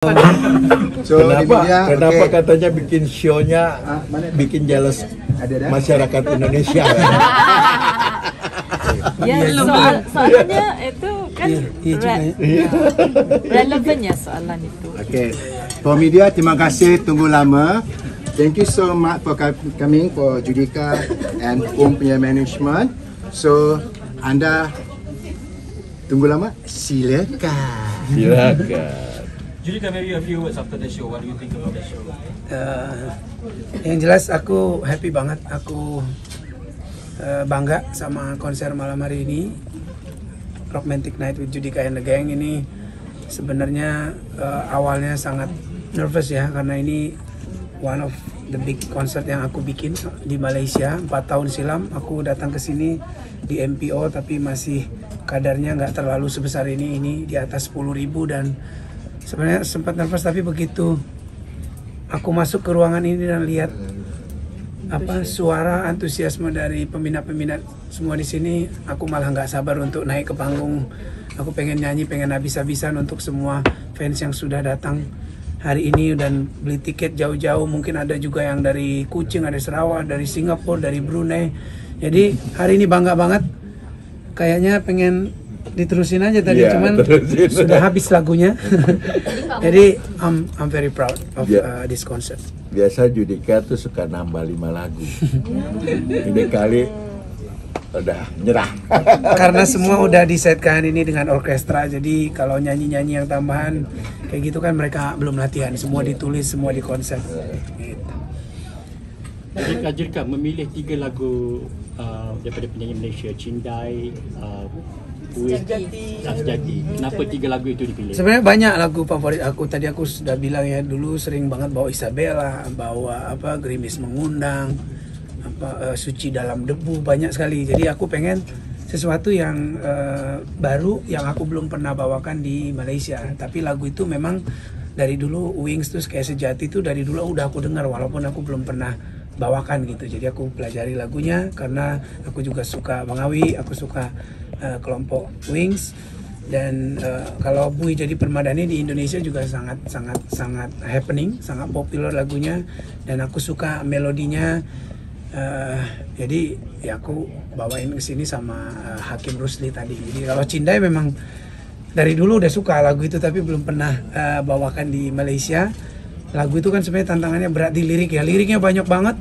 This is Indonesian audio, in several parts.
So, kenapa katanya bikin show-nya bikin jealous masyarakat Indonesia? Ya, soalnya itu kan relevannya soalan itu. Okay, for media, terima kasih tunggu lama. Thank you so much for coming for Judika and punya management. So, Anda tunggu lama, silakan. Silakan. Judika, maybe a few words after the show. What do you think about the show? Yang jelas aku happy banget. Aku bangga sama konser malam hari ini. Romantic Night with Judika and the Gang ini sebenarnya awalnya sangat nervous ya, karena ini one of the big concert yang aku bikin di Malaysia. 4 tahun silam aku datang ke sini di MPO, tapi masih kadarnya nggak terlalu sebesar ini di atas 10.000, dan sebenarnya sempat nervous. Tapi begitu aku masuk ke ruangan ini dan lihat suara antusiasme dari peminat-peminat semua di sini, aku malah nggak sabar untuk naik ke panggung. Aku pengen nyanyi, pengen habis-habisan untuk semua fans yang sudah datang hari ini dan beli tiket jauh-jauh. Mungkin ada juga yang dari Kuching, ada Sarawak, dari Singapura, dari Brunei. Jadi hari ini bangga banget. Kayaknya pengen diterusin aja tadi, cuman sudah habis lagunya. Jadi I'm very proud of this concert. Biasa Judika tuh suka nambah 5 lagu. Ini kali udah nyerah. Karena semua udah disetkan ini dengan orkestra, jadi kalau nyanyi-nyanyi yang tambahan kayak gitu kan mereka belum latihan. Semua ditulis, semua di konsep. Gitu. Judika memilih 3 lagu daripada penyanyi Malaysia, Cindai, Sejati. Kenapa 3 lagu itu dipilih? Sebenarnya banyak lagu favorit aku. Tadi aku sudah bilang ya, dulu sering banget bawa Isabella, bawa Gerimis Mengundang, Suci Dalam Debu, banyak sekali. Jadi aku pengen sesuatu yang baru yang aku belum pernah bawakan di Malaysia. Tapi lagu itu memang dari dulu, Wings tuh kayak Sejati itu dari dulu udah aku dengar walaupun aku belum pernah bawakan gitu. Jadi aku pelajari lagunya karena aku juga suka Bang Awi, aku suka kelompok Wings, dan kalau Bui Jadi Permadani di Indonesia juga sangat happening, sangat populer lagunya, dan aku suka melodinya. Jadi ya aku bawain ke sini sama Hakim Rusli tadi. Jadi kalau Cindai memang dari dulu udah suka lagu itu, tapi belum pernah bawakan di Malaysia. Lagu itu kan sebenarnya tantangannya berat di lirik ya, liriknya banyak banget,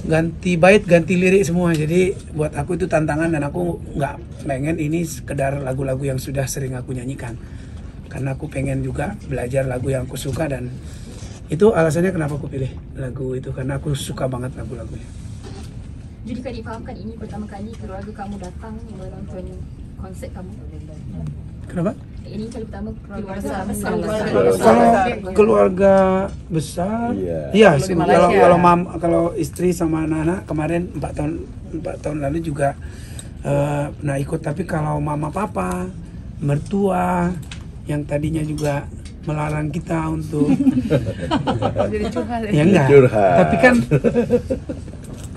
ganti bait, ganti lirik semua. Jadi buat aku itu tantangan, dan aku nggak pengen ini sekedar lagu-lagu yang sudah sering aku nyanyikan, karena aku pengen juga belajar lagu yang aku suka, dan itu alasannya kenapa aku pilih lagu itu, karena aku suka banget lagu-lagunya. Judika, difahamkan ini pertama kali keluarga kamu datang menonton konsert kamu. Kenapa? Ini kali pertama keluarga besar. Kalau keluarga besar, iya. Kalau istri sama anak-anak kemarin 4 tahun lalu juga pernah ikut. Tapi kalau mama papa, mertua yang tadinya juga melarang kita untuk Jadi curhat. ya enggak. Tapi kan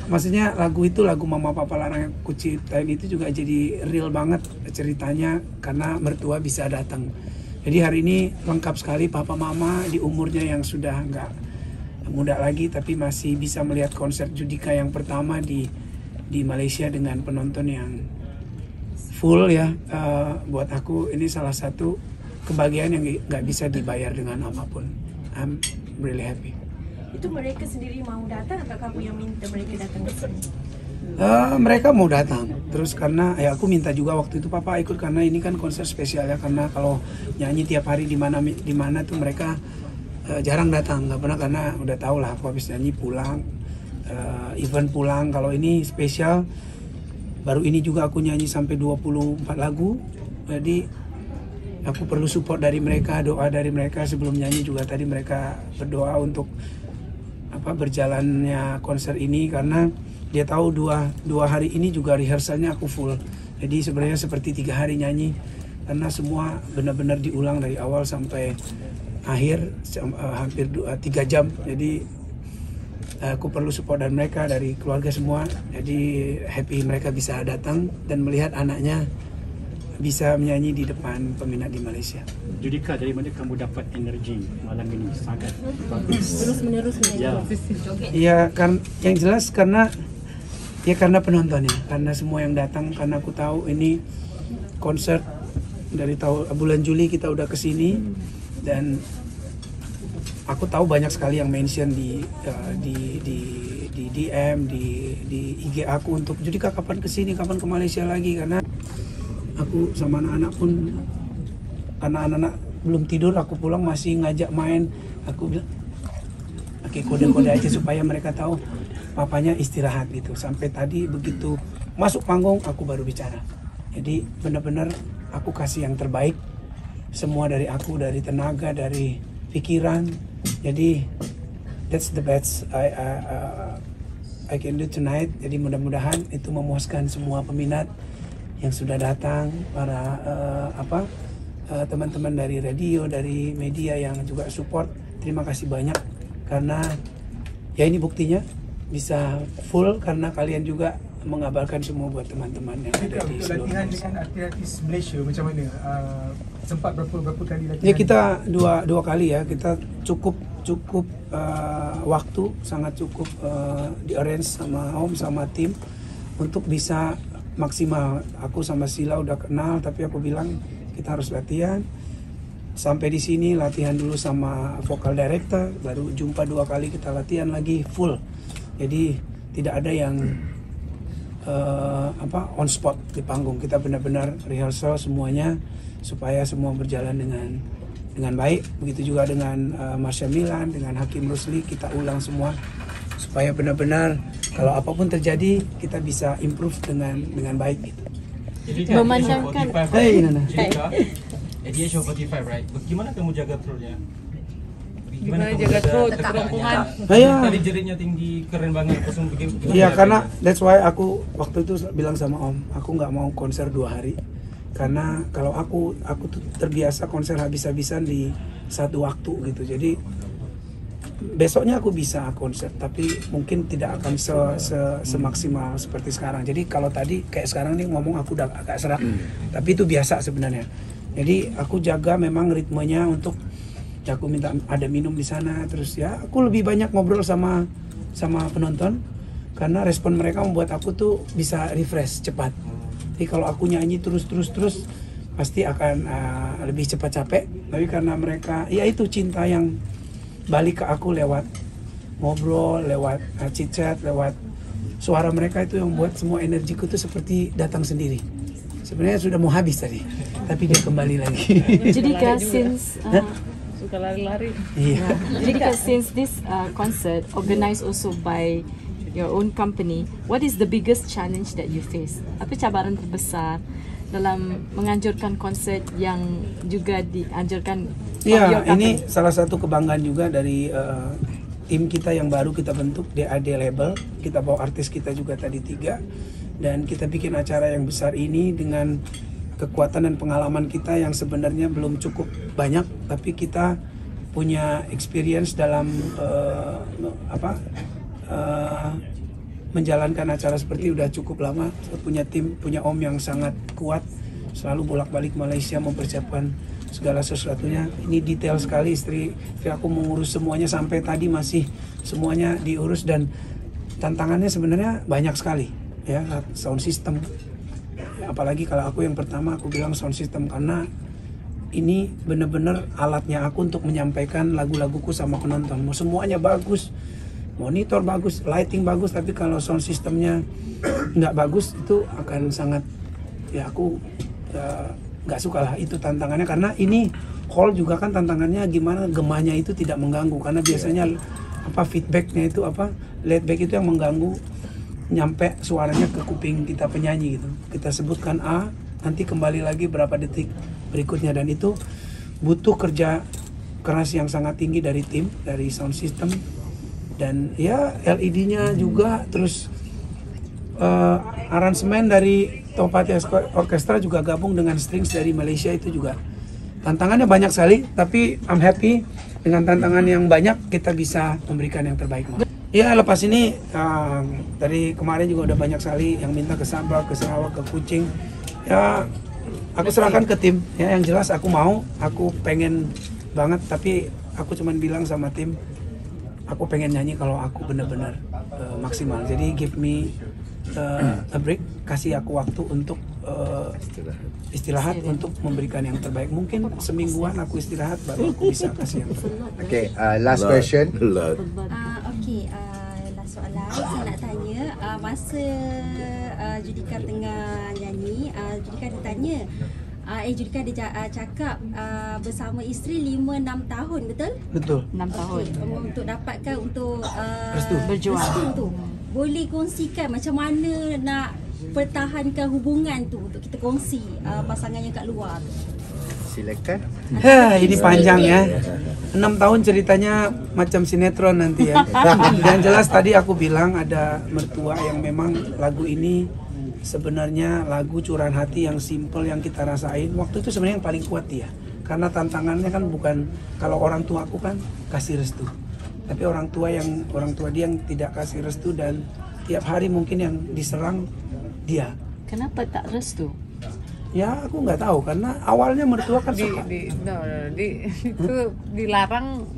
maksudnya lagu mama papa larang aku ciptain itu juga jadi real banget ceritanya, karena mertua bisa datang. Jadi hari ini lengkap sekali, papa mama di umurnya yang sudah nggak muda lagi tapi masih bisa melihat konser Judika yang pertama di Malaysia dengan penonton yang full ya. Buat aku ini salah satu kebahagiaan yang nggak bisa dibayar dengan apapun. I'm really happy. Itu mereka sendiri mau datang atau kamu yang minta mereka datang ke sini? Mereka mau datang terus, karena ya aku minta juga waktu itu papa ikut, karena ini kan konser spesial ya, karena kalau nyanyi tiap hari di mana tuh mereka jarang datang, nggak pernah, karena udah tau lah aku habis nyanyi pulang, event pulang. Kalau ini spesial, baru ini juga aku nyanyi sampai 24 lagu, jadi aku perlu support dari mereka, doa dari mereka. Sebelum nyanyi juga tadi mereka berdoa untuk berjalannya konser ini, karena dia tahu dua hari ini juga rehearsalnya aku full. Jadi sebenarnya seperti 3 hari nyanyi, karena semua benar-benar diulang dari awal sampai akhir, hampir 3 jam. Jadi aku perlu support dari mereka, dari keluarga semua. Jadi happy mereka bisa datang dan melihat anaknya bisa menyanyi di depan peminat di Malaysia. Judika, dari mana kamu dapat energi malam ini? Sangat bagus. Terus menerus Ya. Ya kan yang jelas karena penontonnya, karena semua yang datang, karena aku tahu ini konser dari bulan Juli kita udah kesini dan aku tahu banyak sekali yang mention di DM di IG aku untuk Judika kapan kesini, kapan ke Malaysia lagi, karena aku sama anak-anak pun anak-anak belum tidur, aku pulang masih ngajak main. Aku bilang oke, kode-kode aja supaya mereka tahu papanya istirahat gitu. Sampai tadi begitu masuk panggung aku baru bicara. Jadi benar-benar aku kasih yang terbaik, semua dari aku, dari tenaga, dari pikiran. Jadi that's the best I can do tonight. Jadi mudah-mudahan itu memuaskan semua peminat yang sudah datang, para teman-teman dari radio, dari media yang juga support. Terima kasih banyak karena ya ini buktinya bisa full karena kalian juga mengabarkan semua buat teman-teman yang ada di seluruh latihan Malaysia. dengan artis Malaysia macam mana? Sempat berapa kali latihan? Ya kita dua kali ya, kita cukup waktu, sangat cukup di arrange sama Om sama tim untuk bisa maksimal. Aku sama Sila udah kenal tapi aku bilang kita harus latihan. Sampai di sini latihan dulu sama vocal director, baru jumpa 2 kali kita latihan lagi full. Jadi tidak ada yang on spot di panggung. Kita benar-benar rehearsal semuanya supaya semua berjalan dengan baik. Begitu juga dengan Marsha Milan, dengan Hakim Rusli, kita ulang semua supaya benar-benar kalau apapun terjadi kita bisa improve dengan baik gitu. Memandangkan Hey Nana. At the age of 45, right? Bagaimana kamu jaga throat-nya? Gimana jaga throat, kerongkongan? Iya. Tadi jeritnya tinggi, keren banget. Langsung gimana Iya, jaganya? karena that's why aku waktu itu bilang sama Om, aku nggak mau konser 2 hari. Karena kalau aku tuh terbiasa konser habis-habisan di satu waktu gitu. Jadi besoknya aku bisa konser, tapi mungkin tidak akan semaksimal seperti sekarang. Jadi kalau tadi kayak sekarang nih ngomong aku udah agak serak, tapi itu biasa sebenarnya. Jadi aku jaga memang ritmenya untuk aku minta ada minum di sana, terus ya aku lebih banyak ngobrol sama penonton karena respon mereka membuat aku tuh bisa refresh cepat. Jadi kalau aku nyanyi terus pasti akan lebih cepat capek. Tapi karena mereka ya itu cinta yang balik ke aku lewat ngobrol, lewat chit-chat, lewat suara mereka itu yang membuat semua energiku tuh seperti datang sendiri. Sebenarnya sudah mau habis tadi, tapi dia kembali lagi. Judika, since Suka lari-lari. Iya. Judika, since this concert organized also by your own company, what is the biggest challenge that you face? Apa cabaran terbesar dalam menganjurkan konsert yang juga dianjurkan? Iya, ini salah satu kebanggaan juga dari tim kita yang baru kita bentuk, DAD Label. Kita bawa artis kita juga tadi 3. Dan kita bikin acara yang besar ini dengan kekuatan dan pengalaman kita yang sebenarnya belum cukup banyak, tapi kita punya experience dalam menjalankan acara seperti udah cukup lama. Punya tim, punya Om yang sangat kuat, selalu bolak-balik Malaysia mempersiapkan segala sesuatunya. Ini detail sekali, istri aku mengurus semuanya sampai tadi masih semuanya diurus, dan tantangannya sebenarnya banyak sekali ya. Sound system, apalagi kalau aku yang pertama aku bilang sound system karena ini bener-bener alatnya aku untuk menyampaikan lagu-laguku sama penonton. Mau semuanya bagus, monitor bagus, lighting bagus, tapi kalau sound systemnya nggak bagus itu akan sangat ya aku nggak suka lah. Itu tantangannya karena ini hall juga kan tantangannya gimana gemanya itu tidak mengganggu, karena biasanya feedbacknya itu leadback itu yang mengganggu, nyampe suaranya ke kuping kita penyanyi gitu. Kita sebutkan A, nanti kembali lagi berapa detik berikutnya, dan itu butuh kerja keras yang sangat tinggi dari tim, dari sound system, dan ya LED-nya juga, terus aransemen dari Topati Orchestra juga gabung dengan strings dari Malaysia. Itu juga tantangannya banyak sekali, tapi I'm happy dengan tantangan yang banyak kita bisa memberikan yang terbaik. Ya lepas ini dari kemarin juga udah banyak sekali yang minta ke Sabah, ke Sarawak, ke Kuching. Ya aku serahkan ke tim. Ya, yang jelas aku mau, aku pengen banget, tapi aku cuman bilang sama tim, aku pengen nyanyi kalau aku benar-benar maksimal. Jadi give me a break, kasih aku waktu untuk istirahat untuk memberikan yang terbaik. Mungkin semingguan aku istirahat baru aku bisa kasih yang terbaik. Okay, last question. Okey, last soalan saya nak tanya, masa Judika tengah nyanyi, Judika ditanya, Judika dia cakap bersama isteri 5-6 tahun, betul? Betul. 6 tahun. Untuk dapatkan untuk Restu. Berjuang. restu tu. Boleh kongsikan macam mana nak pertahankan hubungan tu untuk kita kongsi pasangan yang kat luar tu. Silakan. Ini panjang ya. 6 tahun ceritanya macam sinetron nanti ya. Yang jelas tadi aku bilang ada mertua yang memang lagu ini sebenarnya lagu curahan hati yang simple yang kita rasain. Waktu itu sebenarnya yang paling kuat dia. Karena tantangannya kan bukan kalau orang tua aku kan kasih restu. Tapi orang tua dia yang tidak kasih restu dan tiap hari mungkin yang diserang dia. Kenapa tak restu? Ya aku nggak tahu karena awalnya mertua kan suka. Itu dilarang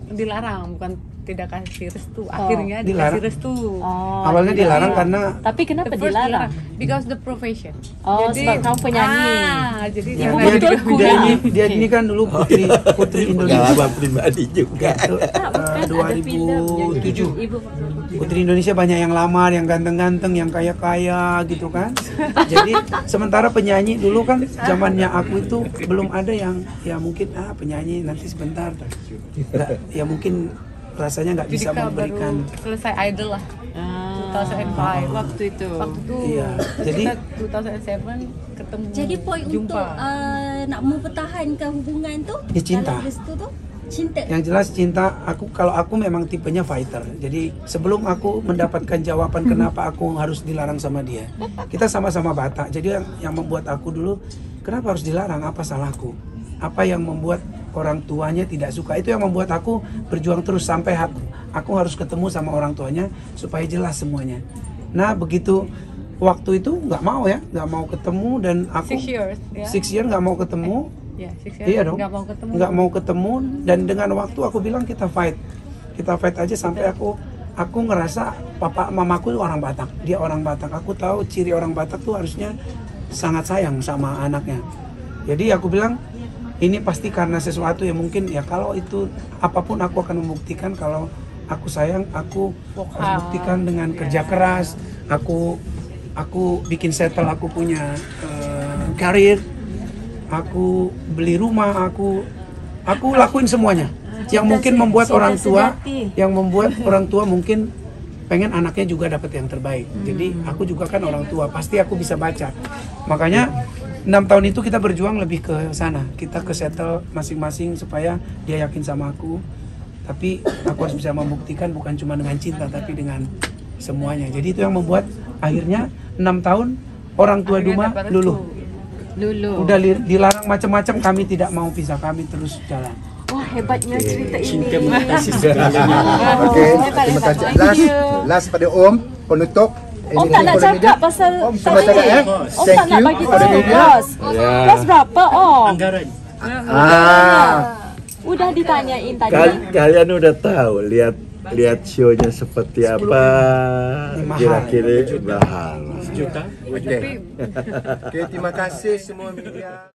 bukan tidak kasih restu. Akhirnya dilarang. dikasih restu. Awalnya dilarang karena. Tapi kenapa dilarang? Because the profession. Sebab kamu penyanyi. Jadi dia ini kan dulu putri Indonesia. Pengalaman pribadi juga. 2007. Putri Indonesia banyak yang lamar, yang ganteng-ganteng, yang kaya-kaya gitu kan. Jadi sementara penyanyi dulu kan zamannya aku itu belum ada yang ya mungkin penyanyi nanti sebentar. Ya mungkin rasanya nggak bisa memberikan. Baru selesai Idol lah. 2005 waktu itu. Iya. Jadi 2007 ketemu. Jadi poin jumpa. untuk nak mempertahankan hubungan tu ya cinta. dalam restu tu cinta. Yang jelas cinta. Kalau aku memang tipenya fighter. Jadi sebelum aku mendapatkan jawaban kenapa aku harus dilarang sama dia, kita sama-sama Batak. Jadi yang membuat aku dulu kenapa harus dilarang? Apa salahku? Apa yang membuat orang tuanya tidak suka? Itu yang membuat aku berjuang terus sampai aku harus ketemu sama orang tuanya supaya jelas semuanya. Nah begitu waktu itu nggak mau ketemu dan aku 6 years nggak mau ketemu. Iya dong. Nggak mau ketemu dan dengan waktu aku bilang kita fight aja sampai aku ngerasa papa mamaku orang Batak, dia orang Batak. Aku tahu ciri orang Batak tuh harusnya sangat sayang sama anaknya. Jadi aku bilang ini pasti karena sesuatu yang mungkin ya kalau itu apapun aku akan membuktikan kalau aku sayang, aku harus buktikan dengan kerja keras. Aku bikin settle, aku punya karir, aku beli rumah, aku lakuin semuanya. Yang mungkin membuat orang tua, mungkin pengen anaknya juga dapat yang terbaik. Jadi aku juga kan orang tua, pasti aku bisa baca. Makanya 6 tahun itu kita berjuang lebih ke sana. Kita ke settle masing-masing supaya dia yakin sama aku. Tapi aku harus bisa membuktikan bukan cuma dengan cinta tapi dengan semuanya. Jadi itu yang membuat akhirnya 6 tahun orang tua Duma luluh. Udah dilarang macam-macam, kami tidak mau pisah, kami terus jalan. Wah hebatnya cerita ini. Terima kasih. Last pada Om penutup. Om tak nak cakap pasal Om tak nak bagi tahu bos. Bos berapa Om? Anggaran. Udah ditanyain tadi. Kalian udah tahu lihat show-nya seperti apa, kira-kira mahal. Oke, terima kasih semua media.